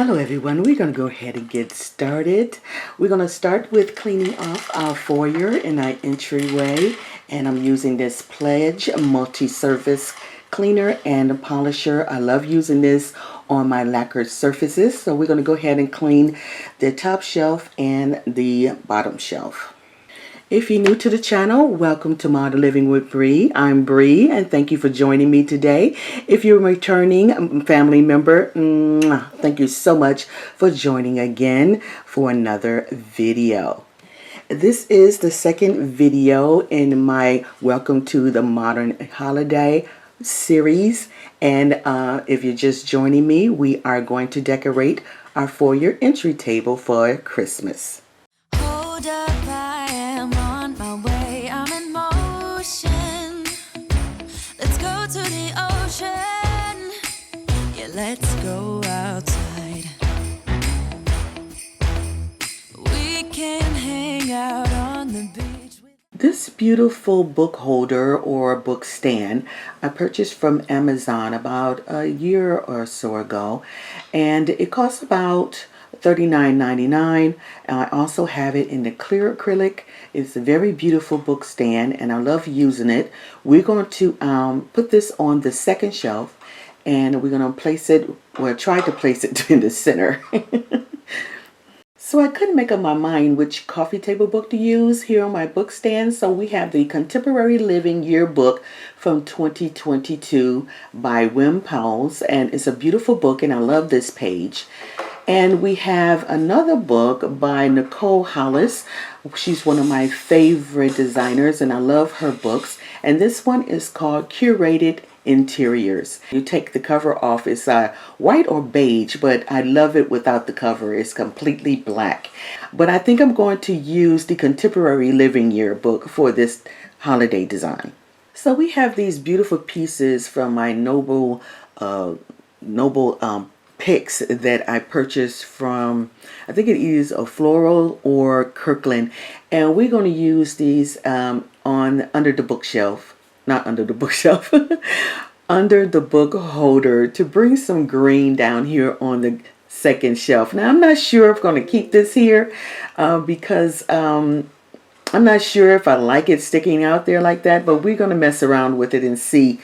Hello everyone, we're going to go ahead and get started. We're going to start with cleaning off our foyer and our entryway, and I'm using this Pledge multi-surface cleaner and polisher. I love using this on my lacquered surfaces, so we're going to go ahead and clean the top shelf and the bottom shelf. If you're new to the channel, welcome to Model Living with Bree. I'm Bree, and thank you for joining me today. If you're a returning family member, thank you so much for joining again for another video. This is the second video in my Welcome to the Modern Holiday series, and if you're just joining me, we are going to decorate our foyer entry table for Christmas. Hold up, I am on my way, I'm in motion. Let's go to the ocean. Yeah, let's go outside. We can hang out on the beach. This beautiful book holder or book stand I purchased from Amazon about a year or so ago, and it costs about $39.99. I also have it in the clear acrylic. It's a very beautiful book stand and I love using it. We're going to put this on the second shelf, and we're going to place it, well, try to place it in the center. So I couldn't make up my mind which coffee table book to use here on my book stand. So we have the Contemporary Living Yearbook from 2022 by Wim Powell's, and it's a beautiful book and I love this page. And we have another book by Nicole Hollis. She's one of my favorite designers and I love her books. And this one is called Curated Interiors. You take the cover off, it's white or beige, but I love it without the cover. It's completely black. But I think I'm going to use the Contemporary Living Yearbook for this holiday design. So we have these beautiful pieces from my Noble picks that I purchased from, I think it is a Floral or Kirkland, and we're going to use these under the bookshelf, not under the bookshelf, under the book holder to bring some green down here on the second shelf. Now I'm not sure if I'm going to keep this here because I'm not sure if I like it sticking out there like that, but we're going to mess around with it and see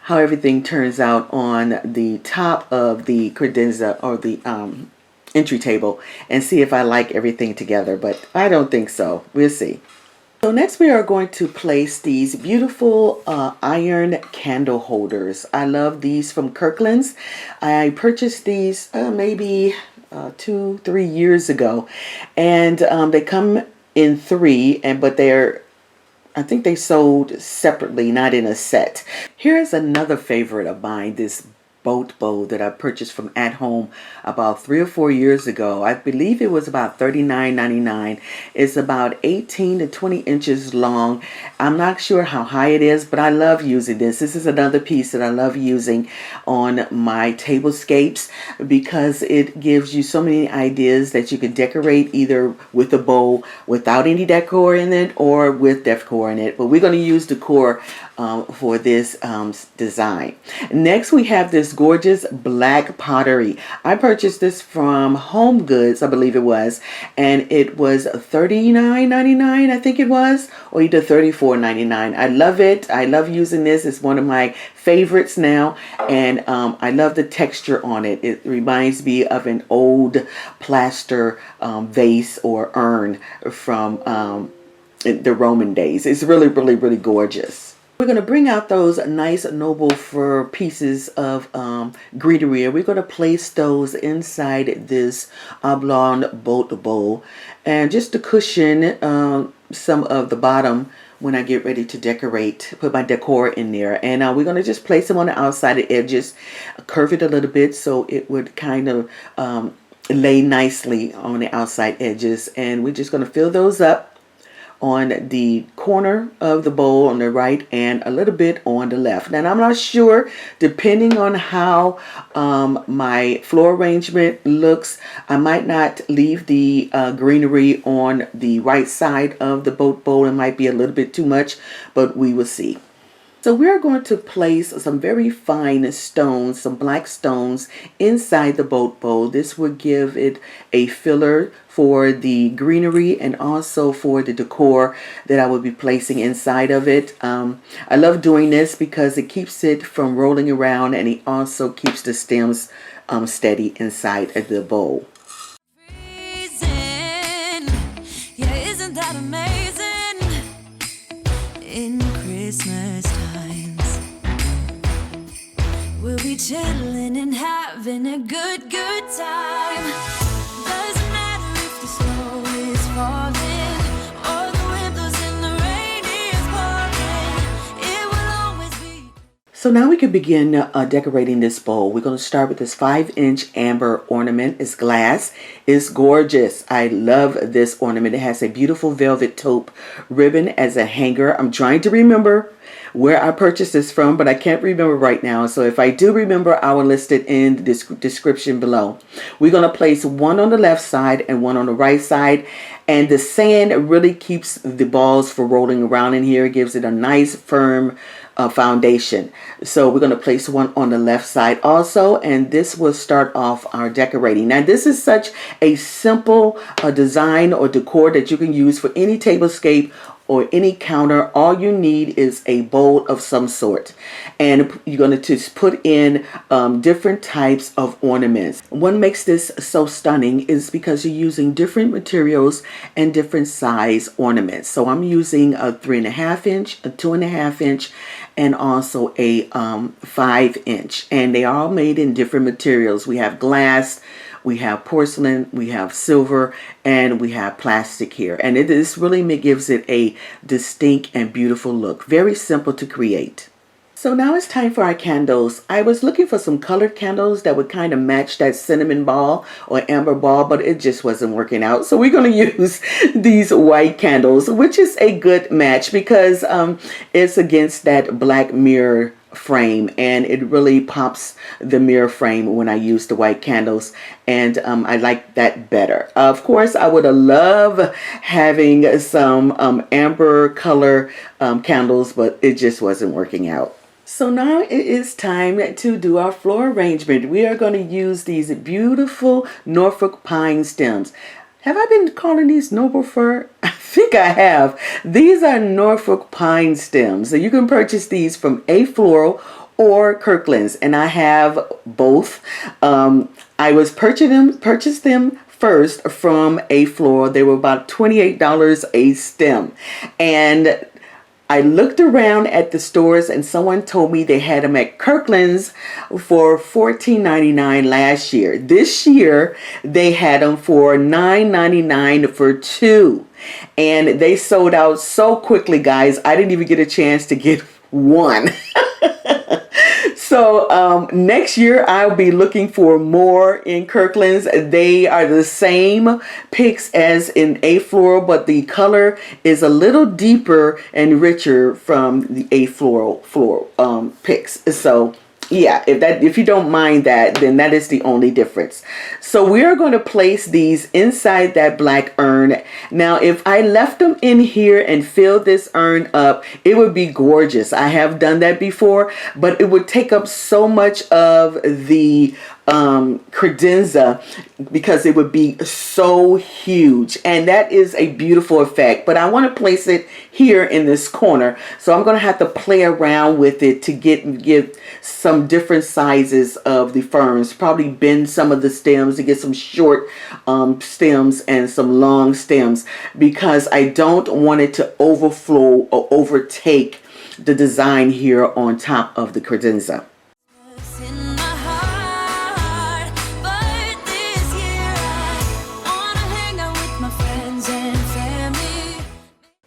how everything turns out on the top of the credenza or the entry table, and see if I like everything together, but I don't think so. We'll see. So next we are going to place these beautiful iron candle holders. I love these from Kirklands. I purchased these maybe 2-3 years ago, and they come in three, but I think they sold separately, not in a set. Here's another favorite of mine, this boat bowl that I purchased from AtHome about 3 or 4 years ago. I believe it was about $39.99. It's about 18 to 20 inches long. I'm not sure how high it is, but I love using this. This is another piece that I love using on my tablescapes because it gives you so many ideas that you can decorate either with a bowl without any decor in it or with decor in it. But we're going to use decor for this design. Next we have this gorgeous black pottery. I purchased this from Home Goods, I believe it was, and it was $39.99, I think it was, or either $34.99. I love it. I love using this. It's one of my favorites now, and I love the texture on it. It reminds me of an old plaster vase or urn from the Roman days. It's really, really, really gorgeous. We're going to bring out those nice noble fir pieces of greenery. We're going to place those inside this oblong boat bowl, and just to cushion some of the bottom when I get ready to decorate, put my decor in there. And we're going to just place them on the outside edges, curve it a little bit so it would kind of lay nicely on the outside edges. And we're just going to fill those up on the corner of the bowl on the right and a little bit on the left. Now I'm not sure, depending on how my floor arrangement looks, I might not leave the greenery on the right side of the boat bowl. It might be a little bit too much, but we will see. So we're going to place some very fine stones, some black stones inside the boat bowl. This will give it a filler for the greenery and also for the decor that I will be placing inside of it. I love doing this because it keeps it from rolling around, and it also keeps the stems steady inside of the bowl. Freezing. Yeah, isn't that amazing? In Christmas times, we'll be chilling and having a good time. Doesn't matter if the snow is falling or the wind blows and the rain is pouring. It will always be. So now we can begin decorating this bowl. We're going to start with this 5-inch amber ornament. It's glass. It's gorgeous. I love this ornament. It has a beautiful velvet taupe ribbon as a hanger. I'm trying to remember where I purchased this from, but I can't remember right now. So if I do remember, I will list it in the description below. We're going to place one on the left side and one on the right side. And the sand really keeps the balls from rolling around in here. It gives it a nice firm foundation. So we're going to place one on the left side also, and this will start off our decorating. Now this is such a simple design or decor that you can use for any tablescape or any counter. All you need is a bowl of some sort, and you're going to just put in different types of ornaments. What makes this so stunning is because you're using different materials and different size ornaments. So I'm using a 3.5 inch, a 2.5 inch, and also a 5-inch, and they are all made in different materials. We have glass, we have porcelain, we have silver, and we have plastic here. And this really gives it a distinct and beautiful look. Very simple to create. So now it's time for our candles. I was looking for some colored candles that would kind of match that cinnamon ball or amber ball, but it just wasn't working out. So we're going to use these white candles, which is a good match because it's against that black mirror frame, and it really pops the mirror frame when I use the white candles, and I like that better. Of course, I would have loved having some amber color candles, but it just wasn't working out. So now it is time to do our floor arrangement. We are going to use these beautiful Norfolk pine stems. Have I been calling these noble fir? I think I have. These are Norfolk pine stems. So you can purchase these from AFloral or Kirklands, and I have both. I was purchased them first from AFloral. They were about $28 a stem, and I looked around at the stores, and someone told me they had them at Kirklands for $14.99 last year. This year, they had them for $9.99 for two. And they sold out so quickly, guys. I didn't even get a chance to get one. So next year I'll be looking for more in Kirklands. They are the same picks as in AFloral, but the color is a little deeper and richer from the AFloral picks. So yeah, if you don't mind that, then that is the only difference. So we are going to place these inside that black urn. Now, if I left them in here and filled this urn up, it would be gorgeous. I have done that before, but it would take up so much of the credenza because it would be so huge, and that is a beautiful effect. But I want to place it here in this corner, so I'm going to have to play around with it to give some different sizes of the ferns, probably bend some of the stems to get some short stems and some long stems, because I don't want it to overflow or overtake the design here on top of the credenza.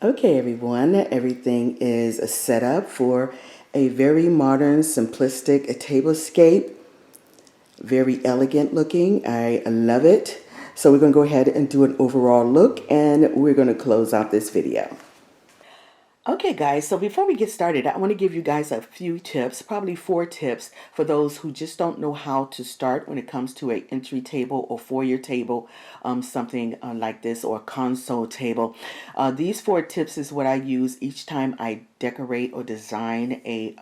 Okay, everyone, everything is set up for a very modern, simplistic tablescape. Very elegant looking. I love it. So we're going to go ahead and do an overall look, and we're going to close out this video. Okay guys, so before we get started, I want to give you guys a few tips, probably 4 tips for those who just don't know how to start when it comes to an entry table or foyer table, something like this, or a console table. These 4 tips is what I use each time I decorate or design a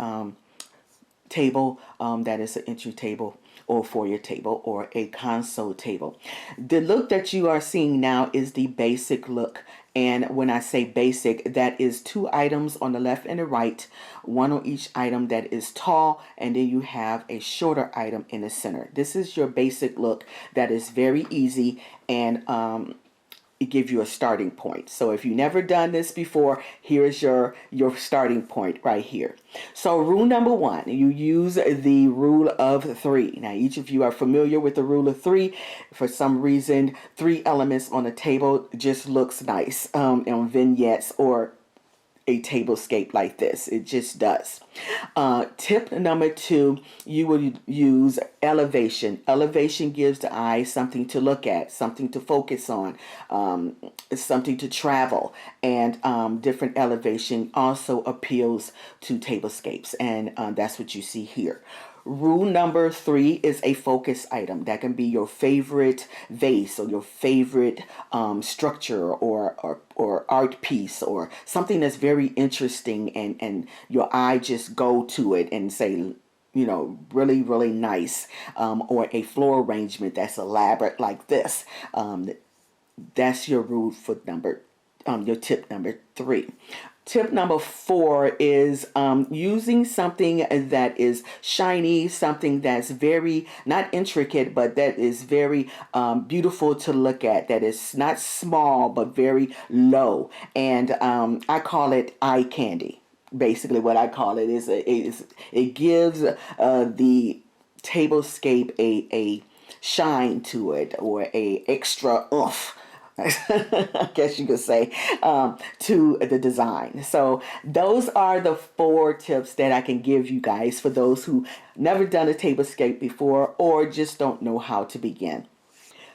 table that is an entry table or foyer table or a console table. The look that you are seeing now is the basic look. And when I say basic, that is 2 items on the left and the right, one on each item that is tall, and then you have a shorter item in the center. This is your basic look that is very easy, and it gives you a starting point. So if you've never done this before, here's your starting point right here. So rule number 1, you use the rule of 3. Now each of you are familiar with the rule of 3. For some reason, 3 elements on a table just looks nice on vignettes or a tablescape like this. It just does. Tip number 2, you will use elevation. Elevation gives the eye something to look at, something to focus on, something to travel, and different elevation also appeals to tablescapes, and that's what you see here. Rule number 3 is a focus item. That can be your favorite vase or your favorite structure or art piece or something that's very interesting, and your eye just go to it and say, you know, really, really nice, or a floor arrangement that's elaborate like this. That's your rule for your tip number 3. Tip number 4 is using something that is shiny, something that's very, not intricate, but that is very beautiful to look at, that is not small, but very low. And I call it eye candy. Basically what I call it is, it gives the tablescape a shine to it, or a extra oomph, I guess you could say, to the design. So those are the 4 tips that I can give you guys for those who never done a tablescape before or just don't know how to begin.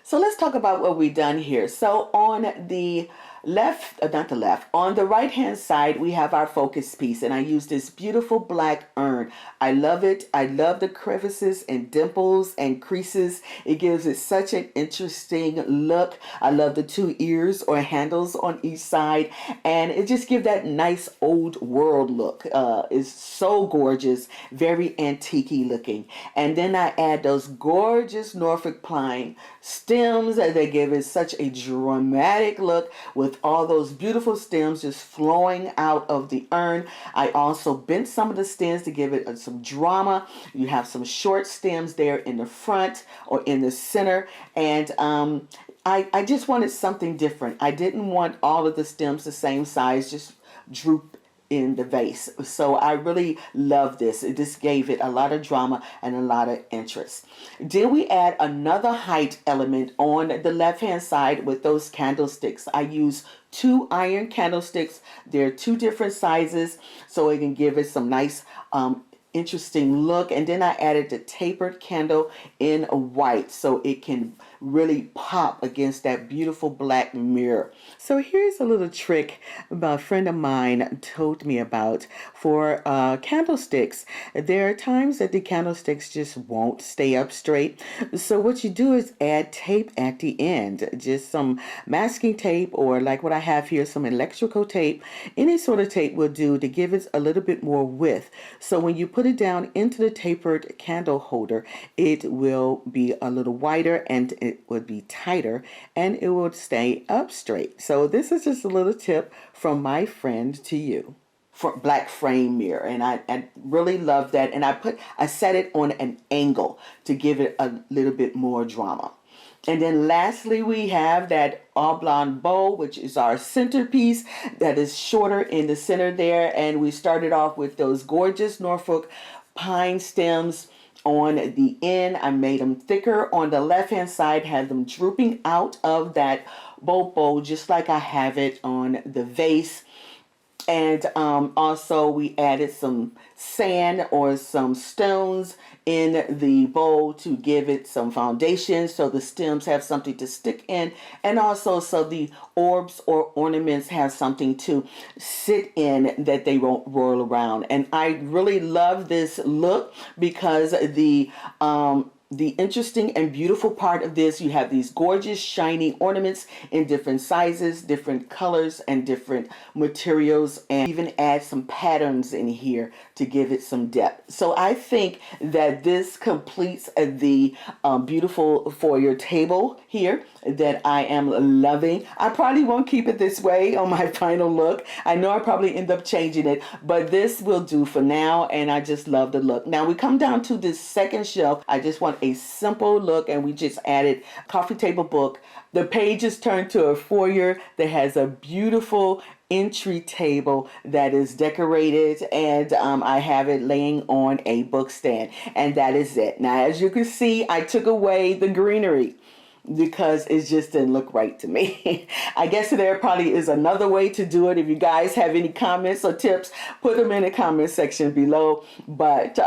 So let's talk about what we've done here. So on the left, not the left, on the right hand side, we have our focus piece, and I use this beautiful black urn. I love it. I love the crevices and dimples and creases. It gives it such an interesting look. I love the 2 ears or handles on each side, and it just gives that nice old world look. It's so gorgeous, very antique-y looking. And then I add those gorgeous Norfolk pine stems that they give it such a dramatic look, with all those beautiful stems just flowing out of the urn. I also bent some of the stems to give it some drama. You have some short stems there in the front or in the center, and I just wanted something different. I didn't want all of the stems the same size, just droop in the vase. So I really love this. It just gave it a lot of drama and a lot of interest. Then we add another height element on the left hand side with those candlesticks. I use 2 iron candlesticks. They're 2 different sizes, so it can give it some nice interesting look. And then I added the tapered candle in white, so it can really pop against that beautiful black mirror. So here's a little trick a friend of mine told me about for candlesticks. There are times that the candlesticks just won't stay up straight. So what you do is add tape at the end, just some masking tape, or like what I have here, some electrical tape. Any sort of tape will do to give it a little bit more width. So when you put it down into the tapered candle holder, it will be a little wider and it would be tighter, and it will stay up straight. So this is just a little tip from my friend to you for black frame mirror, and I really love that. And I set it on an angle to give it a little bit more drama. And then lastly, we have that oblong bowl, which is our centerpiece, that is shorter in the center there. And we started off with those gorgeous Norfolk pine stems on the end. I made them thicker on the left hand side, had them drooping out of that bowl, just like I have it on the vase. And also we added some sand or some stones in the bowl to give it some foundation so the stems have something to stick in, and also so the orbs or ornaments have something to sit in that they won't roll around. And I really love this look because the interesting and beautiful part of this, you have these gorgeous shiny ornaments in different sizes, different colors, and different materials, and even add some patterns in here to give it some depth. So I think that this completes the beautiful foyer table here that I am loving. I probably won't keep it this way on my final look. I know I probably end up changing it, but this will do for now, and I just love the look. Now we come down to this second shelf. I just want a simple look, and we just added coffee table book. The page is turned to a foyer that has a beautiful entry table that is decorated, and I have it laying on a book stand, and that is it. Now as you can see, I took away the greenery because it just didn't look right to me. I guess there probably is another way to do it. If you guys have any comments or tips, put them in the comment section below, but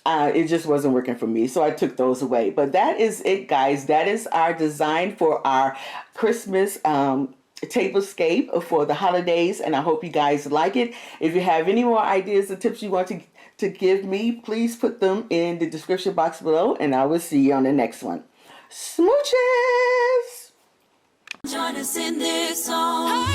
it just wasn't working for me, so I took those away. But that is it, guys. That is our design for our Christmas tablescape for the holidays, and I hope you guys like it. If you have any more ideas or tips you want to give me, please put them in the description box below, and I will see you on the next one. Smooches! Join us in this song.